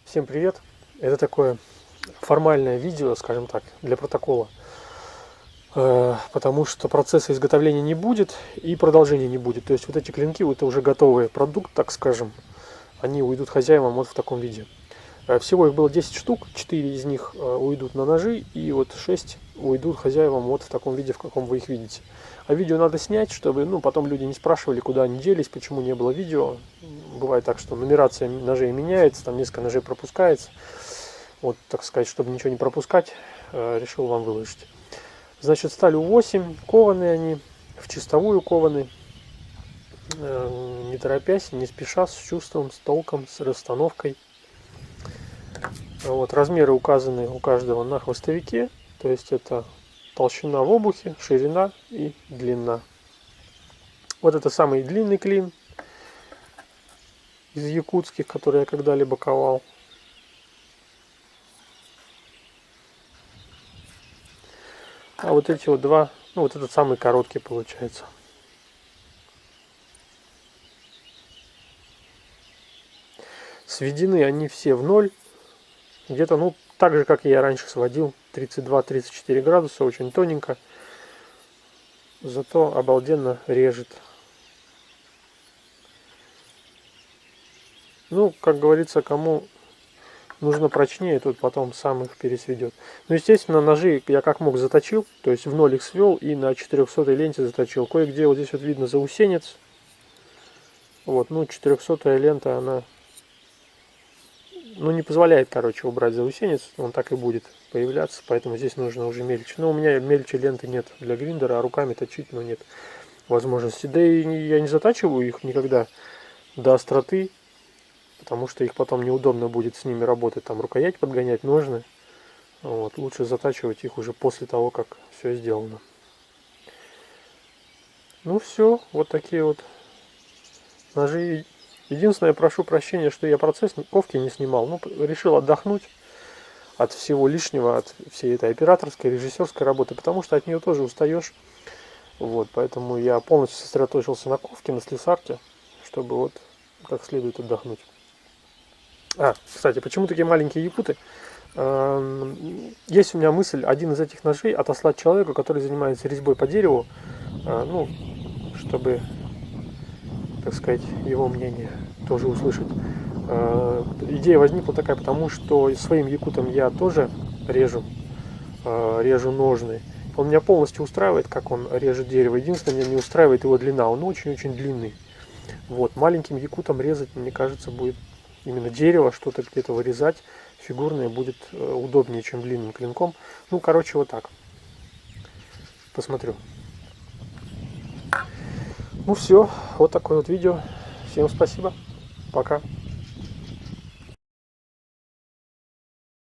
Всем привет! Это такое формальное видео, скажем так, для протокола, потому что процесса изготовления не будет и продолжения не будет. То есть вот эти клинки, это уже готовый продукт, так скажем, они уйдут хозяевам вот в таком виде. Всего их было 10 штук, 4 из них уйдут на ножи, и вот 6 уйдут хозяевам вот в таком виде, в каком вы их видите. А видео надо снять, чтобы потом люди не спрашивали, куда они делись, почему не было видео. Бывает так, что нумерация ножей меняется, там несколько ножей пропускается. Вот, так сказать, чтобы ничего не пропускать, решил вам выложить. Значит, сталь У8, кованые они, в чистовую кованы, не торопясь, не спеша, с чувством, с толком, с расстановкой. Вот, размеры указаны у каждого на хвостовике, то есть это толщина в обухе, ширина и длина. Вот это самый длинный клин из якутских, который я когда-либо ковал. А вот эти вот два, вот этот самый короткий получается. Сведены они все в ноль. Где-то, так же, как я раньше сводил, 32-34 градуса, очень тоненько. Зато обалденно режет. Как говорится, кому нужно прочнее, тут потом сам их пересведет. Естественно, ножи я как мог заточил, то есть в ноль их свел и на 400-й ленте заточил. Кое-где вот здесь вот видно заусенец. Вот, 400-я лента, она не позволяет, убрать заусенец, он так и будет появляться, поэтому здесь нужно уже мельче. Но у меня мельче ленты нет для гриндера, а руками точить, нет возможности. Да и я не затачиваю их никогда до остроты, потому что их потом неудобно будет с ними работать, там рукоять подгонять, ножны. Вот, лучше затачивать их уже после того, как все сделано. Все, вот такие вот ножи. Единственное, прошу прощения, что я процесс ковки не снимал. Решил отдохнуть от всего лишнего, от всей этой операторской, режиссерской работы, потому что от нее тоже устаешь. Вот, поэтому я полностью сосредоточился на ковке, на слесарке, чтобы как следует отдохнуть. Кстати, почему такие маленькие якуты? Есть у меня мысль один из этих ножей отослать человеку, который занимается резьбой по дереву, чтобы, так сказать, его мнение тоже услышать. Идея возникла такая, потому что своим якутом я тоже режу ножны. Он меня полностью устраивает, как он режет дерево. Единственное, меня не устраивает его длина. Он очень-очень длинный. Вот, маленьким якутом резать, мне кажется, будет именно дерево, что-то где-то вырезать фигурное будет удобнее, чем длинным клинком. Вот так. Посмотрю. Все, вот такое вот видео. Всем спасибо. Пока.